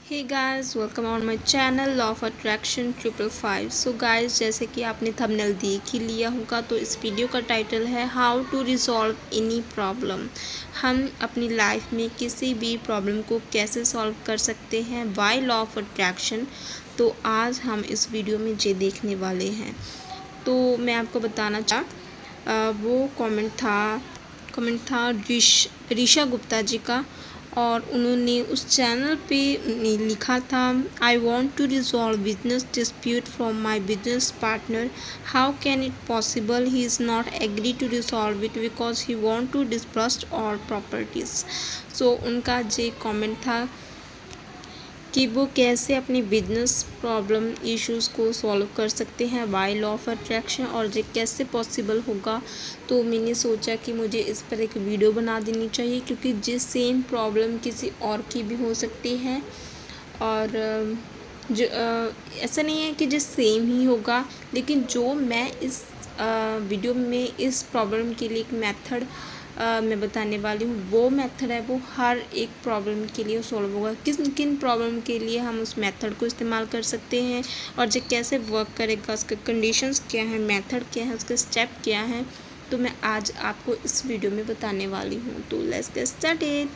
Hey guys, welcome on my channel law of attraction 555। So guys, जैसे कि आपने thumbnail देख ही लिया होगा, तो इस वीडियो का टाइटल है how to resolve any problem. हम अपनी लाइफ में किसी भी प्रॉब्लम को कैसे सॉल्व कर सकते हैं बाय लॉ ऑफ अट्रैक्शन। तो आज हम इस वीडियो में ये देखने वाले हैं। तो मैं आपको बताना वो कमेंट था ऋषा गुप्ता जी का, और उन्होंने उस चैनल पे लिखा था, I want to resolve business dispute from my business partner, how can it possible, he is not agree to resolve it because he want to disburse all properties. So उनका ये कमेंट था कि वो कैसे अपनी बिजनेस प्रॉब्लम इश्यूज़ को solve कर सकते हैं बाय लॉ ऑफ अट्रैक्शन, और ये कैसे पॉसिबल होगा। तो मैंने सोचा कि मुझे इस पर एक वीडियो बना देनी चाहिए, क्योंकि जिस सेम प्रॉब्लम किसी और की भी हो सकती है, और जो ऐसा नहीं है कि जो सेम ही होगा, लेकिन जो मैं इस वीडियो में इस प्रॉब्लम के लिए एक मेथड मैं बताने वाली हूँ, वो मेथड है वो हर एक प्रॉब्लम के लिए सॉल्व होगा। किन किन प्रॉब्लम के लिए हम उस मेथड को इस्तेमाल कर सकते हैं, और जो कैसे वर्क करेगा, उसके कंडीशंस क्या हैं, मेथड क्या है, उसके स्टेप क्या हैं, तो मैं आज आपको इस वीडियो में बताने वाली हूँ। तो let's get started.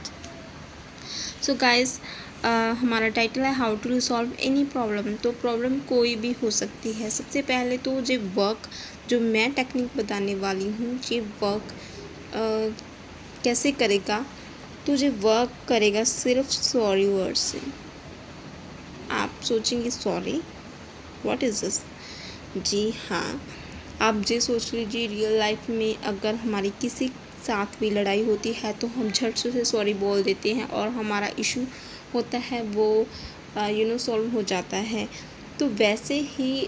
So guys, हमारा टाइटल है how to resolve any problem. तो प्रॉब्लम कोई भी हो सकती है। सबसे पहले तो ये वर्क जो मैं टेक्निक बताने वाली हूँ, ये वर्क कैसे करेगा। तो ये वर्क करेगा सिर्फ सॉरी वर्ड से। आप सोचेंगे सॉरी व्हाट इज़ दिस। जी हाँ, आप ये सोच लीजिए, रियल लाइफ में अगर हमारी किसी साथ भी लड़ाई होती है तो हम झट से सॉरी बोल देते हैं, और हमारा इशू होता है वो सॉल्व हो जाता है। तो वैसे ही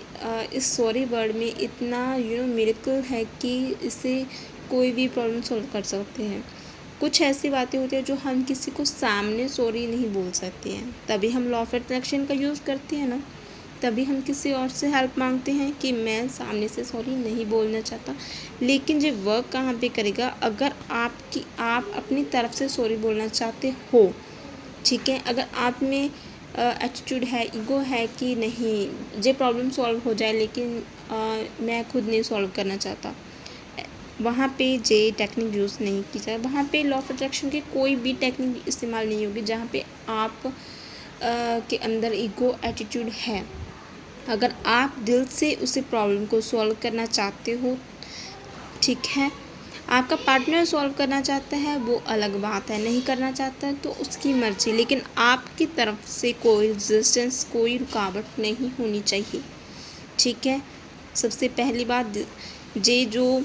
इस सॉरी वर्ड में इतना मिरेकल है कि इससे कोई भी प्रॉब्लम सॉल्व कर सकते हैं। कुछ ऐसी बातें होती हैं जो हम किसी को सामने सॉरी नहीं बोल सकते हैं, तभी हम लॉ ऑफ अट्रैक्शन का यूज़ करते हैं ना। तभी हम किसी और से हेल्प मांगते हैं कि मैं सामने से सॉरी नहीं बोलना चाहता। लेकिन ये वर्क कहाँ पे करेगा, अगर आप अपनी तरफ से सॉरी बोलना चाहते हो, ठीक है। अगर आप में एटीट्यूड है, ईगो है कि नहीं ये प्रॉब्लम सॉल्व हो जाए, लेकिन मैं खुद नहीं सॉल्व करना चाहता, वहाँ पे जे टेक्निक यूज़ नहीं की जाए। वहाँ पे लॉ ऑफ अट्रैक्शन की कोई भी टेक्निक इस्तेमाल नहीं होगी जहाँ पे आप के अंदर ईगो एटीट्यूड है। अगर आप दिल से उसे प्रॉब्लम को सॉल्व करना चाहते हो, ठीक है। आपका पार्टनर सॉल्व करना चाहता है वो अलग बात है, नहीं करना चाहता है तो उसकी मर्ज़ी, लेकिन आपकी तरफ से कोई रेजिस्टेंस, कोई रुकावट नहीं होनी चाहिए, ठीक है। सबसे पहली बात, ये जो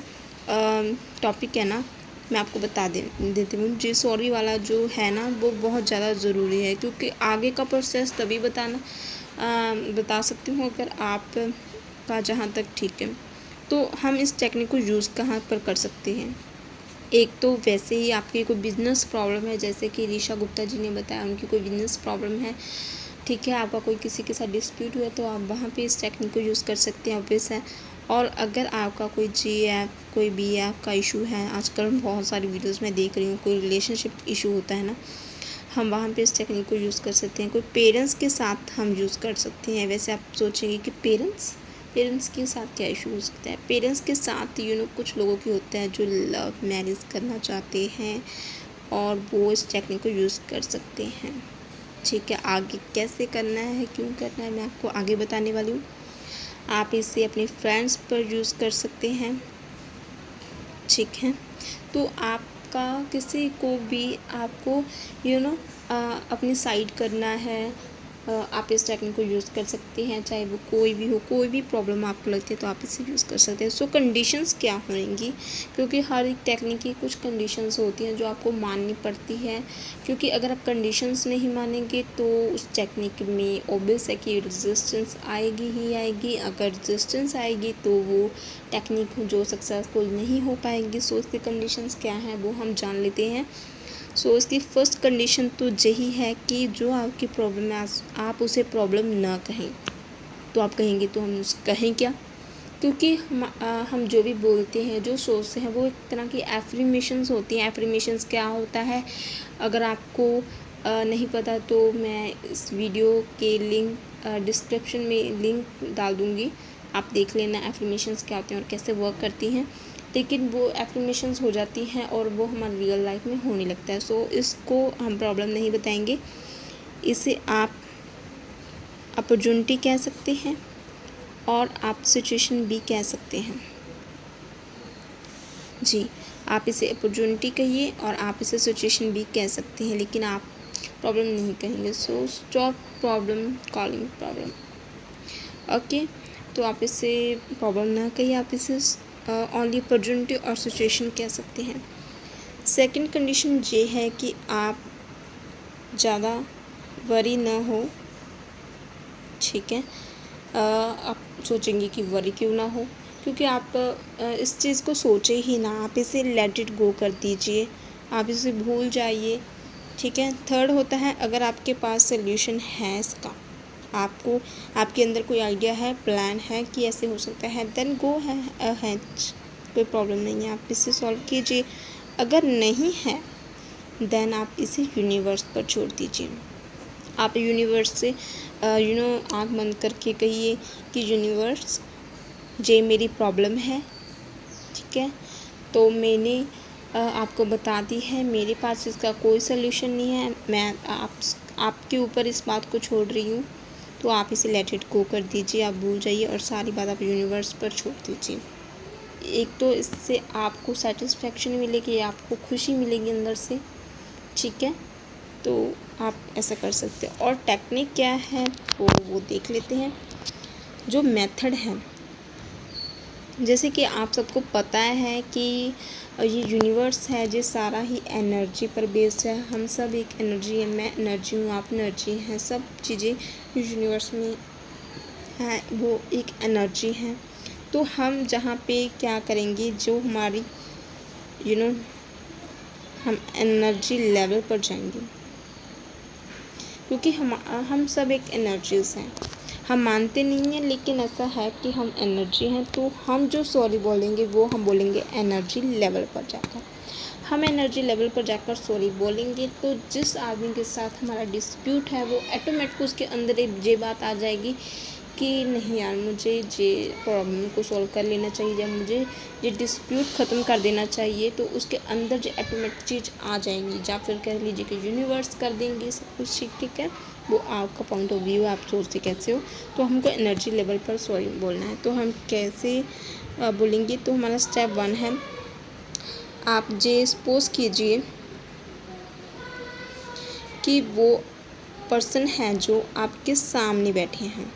टॉपिक है ना, मैं आपको बता देती हूँ, जी सॉरी वाला जो है ना, वो बहुत ज़्यादा ज़रूरी है, क्योंकि आगे का प्रोसेस तभी बता सकती हूँ अगर आप का जहाँ तक ठीक है। तो हम इस टेक्निक को यूज़ कहाँ पर कर सकते हैं। एक तो वैसे ही आपकी कोई बिज़नेस प्रॉब्लम है, जैसे कि ऋषा गुप्ता जी ने बताया उनकी कोई बिज़नेस प्रॉब्लम है, ठीक है। आपका कोई किसी के साथ डिस्प्यूट हुआ तो आप वहाँ पे इस टेक्निक को यूज़ कर सकते हैं, ऑब्वियस है। और अगर आपका कोई GF कोई BF का इशू है, आजकल बहुत सारी वीडियोस में देख रही हूँ, कोई रिलेशनशिप इशू होता है ना, हम वहाँ पे इस टेक्निक को यूज़ कर सकते हैं। कोई पेरेंट्स के साथ हम यूज़ कर सकते हैं। वैसे आप सोचेंगे कि पेरेंट्स के साथ क्या इशू हो सकता है। पेरेंट्स के साथ कुछ लोगों की होता है जो लव मैरिज करना चाहते हैं, और वो इस टेक्निक को यूज़ कर सकते हैं, ठीक है। आगे कैसे करना है, क्यों करना है, मैं आपको आगे बताने वाली हूँ। आप इसे अपने फ्रेंड्स पर यूज़ कर सकते हैं, ठीक है। तो आपका किसी को भी आपको अपनी साइड करना है, आप इस टेक्निक को यूज़ कर सकते हैं, चाहे वो कोई भी हो, कोई भी प्रॉब्लम आपको लगती है तो आप इसे यूज़ कर सकते हैं। सो कंडीशंस क्या होंगी, क्योंकि हर एक टेक्निक की कुछ कंडीशंस होती हैं जो आपको माननी पड़ती है, क्योंकि अगर आप कंडीशंस नहीं मानेंगे तो उस टेक्निक में ऑब्वियस है कि रेजिस्टेंस आएगी ही आएगी। अगर रेजिस्टेंस आएगी तो वो टेक्निक जो सक्सेसफुल नहीं हो पाएगी। सो उसके कंडीशंस क्या हैं वो हम जान लेते हैं। सो इसकी फर्स्ट कंडीशन तो यही है कि जो आपकी प्रॉब्लम है आप उसे प्रॉब्लम ना कहें। तो आप कहेंगे तो हम कहें क्या, क्योंकि हम जो भी बोलते हैं, जो सोचते हैं, वो एक तरह की एफर्मेशंस होती हैं। एफर्मेशंस क्या होता है, अगर आपको नहीं पता तो मैं इस वीडियो के लिंक डिस्क्रिप्शन में लिंक डाल दूँगी, आप देख लेना एफर्मेशंस क्या होते हैं और कैसे वर्क करती हैं। लेकिन वो एफर्मेशंस हो जाती हैं और वो हमारी रियल लाइफ में होने लगता है। सो इसको हम प्रॉब्लम नहीं बताएंगे, इसे आप अपॉर्चुनिटी कह सकते हैं और आप सिचुएशन भी कह सकते हैं। जी, आप इसे अपॉर्चुनिटी कहिए और आप इसे सिचुएशन भी कह सकते हैं, लेकिन आप प्रॉब्लम नहीं कहेंगे। So stop problem calling problem. Okay, तो आप इसे प्रॉब्लम ना कहिए, आप इसे ओनली अपॉर्चुनिटी और सिचुएशन कह सकते हैं। सेकंड कंडीशन ये है कि आप ज़्यादा वरी ना हो, ठीक है। आप सोचेंगे कि वरी क्यों ना हो, क्योंकि आप इस चीज़ को सोचे ही ना, आप इसे लेट इट गो कर दीजिए, आप इसे भूल जाइए, ठीक है। थर्ड होता है, अगर आपके पास सल्यूशन है इसका, आपको आपके अंदर कोई आइडिया है, प्लान है कि ऐसे हो सकता है, देन गो है अहेड, कोई प्रॉब्लम नहीं है, आप इसे सॉल्व कीजिए। अगर नहीं है देन आप इसे यूनिवर्स पर छोड़ दीजिए। आप यूनिवर्स से आँख बंद करके कहिए कि यूनिवर्स, ये मेरी प्रॉब्लम है, ठीक है, तो मैंने आपको बता दी है, मेरे पास इसका कोई सल्यूशन नहीं है, मैं आपके ऊपर इस बात को छोड़ रही हूँ, तो आप इसे लेट इट गो कर दीजिए, आप भूल जाइए और सारी बात आप यूनिवर्स पर छोड़ दीजिए। एक तो इससे आपको सेटिस्फेक्शन मिलेगी, आपको खुशी मिलेगी अंदर से, ठीक है, तो आप ऐसा कर सकते हैं। और टेक्निक क्या है वो देख लेते हैं। जो मेथड है, जैसे कि आप सबको पता है कि ये यूनिवर्स है, ये सारा ही एनर्जी पर बेस्ड है, हम सब एक एनर्जी है, मैं एनर्जी हूँ, आप एनर्जी हैं, सब चीज़ें यूनिवर्स में हैं वो एक एनर्जी है। तो हम जहाँ पे क्या करेंगे, जो हमारी हम एनर्जी लेवल पर जाएंगे, क्योंकि हम सब एक एनर्जीज हैं, हम मानते नहीं हैं लेकिन ऐसा है कि हम एनर्जी हैं। तो हम जो सॉरी बोलेंगे वो हम बोलेंगे एनर्जी लेवल पर जाकर, हम एनर्जी लेवल पर जाकर सॉरी बोलेंगे, तो जिस आदमी के साथ हमारा डिस्प्यूट है वो ऑटोमेटिक उसके अंदर एक ये बात आ जाएगी कि नहीं यार, मुझे ये प्रॉब्लम को सॉल्व कर लेना चाहिए या मुझे ये डिस्प्यूट ख़त्म कर देना चाहिए, तो उसके अंदर जो ऑटोमेटिक चीज़ आ जाएंगी, या फिर कह लीजिए कि यूनिवर्स कर देंगे सब कुछ, ठीक है, वो आपका पॉइंट ऑफ व्यू, आप सोचते कैसे हो। तो हमको एनर्जी लेवल पर सॉरी बोलना है, तो हम कैसे बोलेंगे, तो हमारा स्टेप 1 है, आप ये सपोज कीजिए कि वो पर्सन है जो आपके सामने बैठे हैं,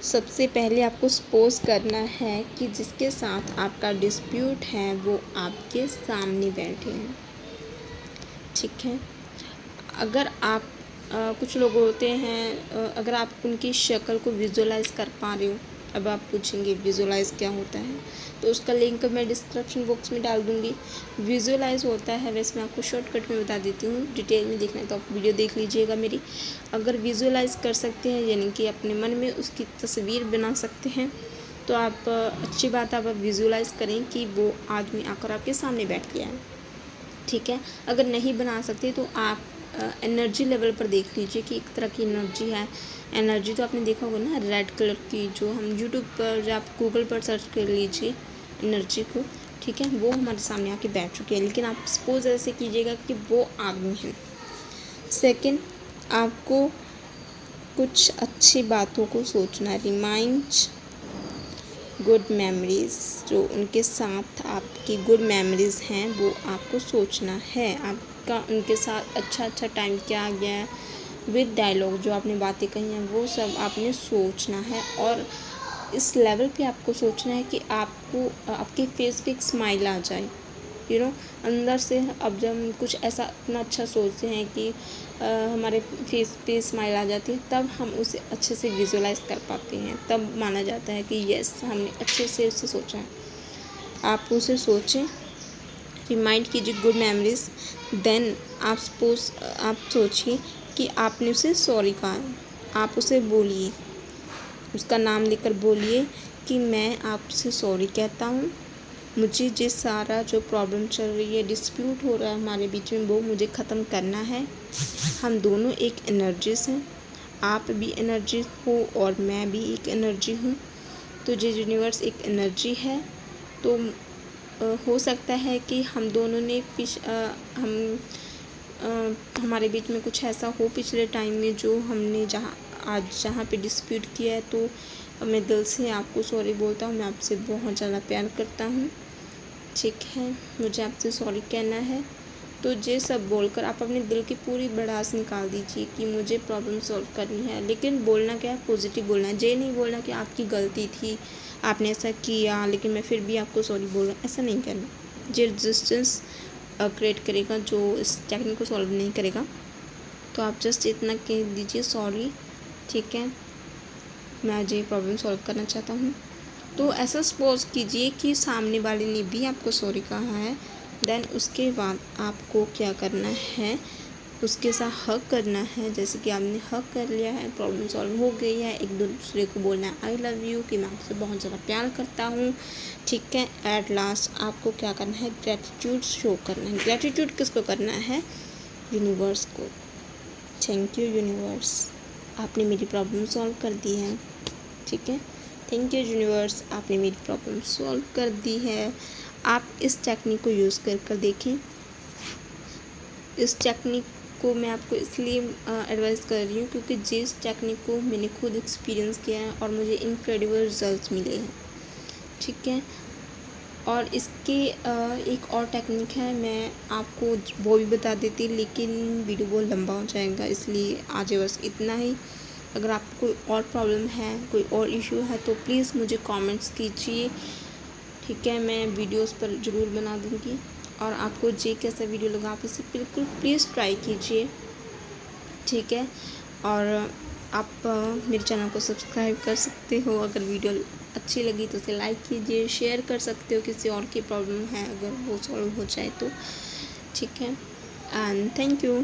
सबसे पहले आपको सपोज करना है कि जिसके साथ आपका डिस्प्यूट है वो आपके सामने बैठे हैं, ठीक है। अगर आप कुछ लोग होते हैं, अगर आप उनकी शक्ल को विजुअलाइज कर पा रहे हो, अब आप पूछेंगे विजुअलाइज क्या होता है, तो उसका लिंक मैं डिस्क्रिप्शन बॉक्स में डाल दूँगी। विजुअलाइज होता है, वैसे मैं आपको शॉर्टकट में बता देती हूँ, डिटेल में देखना है तो आप वीडियो देख लीजिएगा मेरी। अगर विजुअलाइज कर सकते हैं यानी कि अपने मन में उसकी तस्वीर बना सकते हैं, तो आप अच्छी बात, आप विजुअलाइज करें कि वो आदमी आकर आपके सामने बैठ गया है, ठीक है। अगर नहीं बना सकते तो आप एनर्जी लेवल पर देख लीजिए कि एक तरह की एनर्जी है। एनर्जी तो आपने देखा होगा ना, रेड कलर की, जो हम यूट्यूब पर या आप गूगल पर सर्च कर लीजिए एनर्जी को, ठीक है, वो हमारे सामने आके बैठ चुकी है। लेकिन आप सपोज ऐसे कीजिएगा कि वो आदमी है। सेकंड, आपको कुछ अच्छी बातों को सोचना है, रिमाइंड गुड मेमोरीज़, जो उनके साथ आपकी गुड मेमोरीज़ हैं वो आपको सोचना है, आपका उनके साथ अच्छा टाइम क्या गया है, विद डायलॉग जो आपने बातें कही हैं वो सब आपने सोचना है। और इस लेवल पे आपको सोचना है कि आपको आपके फेस पे एक स्माइल आ जाए, अंदर से। अब जब हम कुछ ऐसा इतना अच्छा सोचते हैं कि हमारे फेस पे स्माइल आ जाती है, तब हम उसे अच्छे से विजुअलाइज कर पाते हैं, तब माना जाता है कि यस, हमने अच्छे से उसे सोचा है। आप उसे सोचें, रिमाइंड कीजिए गुड मेमोरीज, देन आप सोचिए कि आपने उसे सॉरी कहा है, आप उसे बोलिए, उसका नाम लेकर बोलिए कि मैं आपसे सॉरी कहता हूँ, मुझे जिस सारा जो प्रॉब्लम चल रही है, डिस्प्यूट हो रहा है हमारे बीच में, वो मुझे ख़त्म करना है। हम दोनों एक एनर्जीज़ हैं, आप भी एनर्जी हो और मैं भी एक एनर्जी हूँ। तो जो यूनिवर्स एक एनर्जी है, तो हो सकता है कि हम दोनों ने हमारे बीच में कुछ ऐसा हो पिछले टाइम में जो हमने जहाँ पे डिस्प्यूट किया है। तो मैं दिल से आपको सॉरी बोलता हूँ। मैं आपसे बहुत ज़्यादा प्यार करता हूँ, ठीक है, मुझे आपसे सॉरी कहना है। तो ये सब बोलकर आप अपने दिल की पूरी भड़ास निकाल दीजिए कि मुझे प्रॉब्लम सॉल्व करनी है। लेकिन बोलना क्या है, पॉजिटिव बोलना है। ये नहीं बोलना कि आपकी गलती थी, आपने ऐसा किया लेकिन मैं फिर भी आपको सॉरी बोल रहा हूँ, ऐसा नहीं करना। ये रेजिस्टेंस क्रिएट करेगा जो इस टेक्निक को सॉल्व नहीं करेगा। तो आप जस्ट इतना कह दीजिए सॉरी, ठीक है, मैं ये प्रॉब्लम सॉल्व करना चाहता हूँ। तो ऐसा सपोज कीजिए कि सामने वाले ने भी आपको सॉरी कहा है। देन उसके बाद आपको क्या करना है, उसके साथ हग करना है। जैसे कि आपने हग कर लिया है, प्रॉब्लम सॉल्व हो गई है। एक दूसरे को बोलना है आई लव यू, कि मैं आपसे बहुत ज़्यादा प्यार करता हूँ, ठीक है। एट लास्ट आपको क्या करना है, ग्रेटिट्यूड शो करना है। ग्रेटिट्यूड किसको करना है, यूनिवर्स को। थैंक यू यूनिवर्स, आपने मेरी प्रॉब्लम सॉल्व कर दी है, ठीक है। थैंक यू यूनिवर्स, आपने मेरी प्रॉब्लम सॉल्व कर दी है। आप इस टेक्निक को यूज़ कर देखें। इस टेक्निक को मैं आपको इसलिए एडवाइस कर रही हूँ क्योंकि जिस टेक्निक को मैंने खुद एक्सपीरियंस किया है और मुझे इनक्रेडिबल रिजल्ट्स मिले हैं, ठीक है। और इसके एक और टेक्निक है, मैं आपको वो भी बता देती, लेकिन वीडियो बहुत लंबा हो जाएगा, इसलिए आज बस इतना ही। अगर आपको कोई और प्रॉब्लम है, कोई और इशू है, तो प्लीज़ मुझे कमेंट्स कीजिए, ठीक है। मैं वीडियोस पर ज़रूर बना दूँगी। और आपको जे कैसा वीडियो लगा, आप इसे बिल्कुल प्लीज़ ट्राई कीजिए, ठीक है। और आप मेरे चैनल को सब्सक्राइब कर सकते हो। अगर वीडियो अच्छी लगी तो उसे लाइक कीजिए, शेयर कर सकते हो किसी और की प्रॉब्लम है, अगर वो सॉल्व हो जाए तो, ठीक है। And thank you.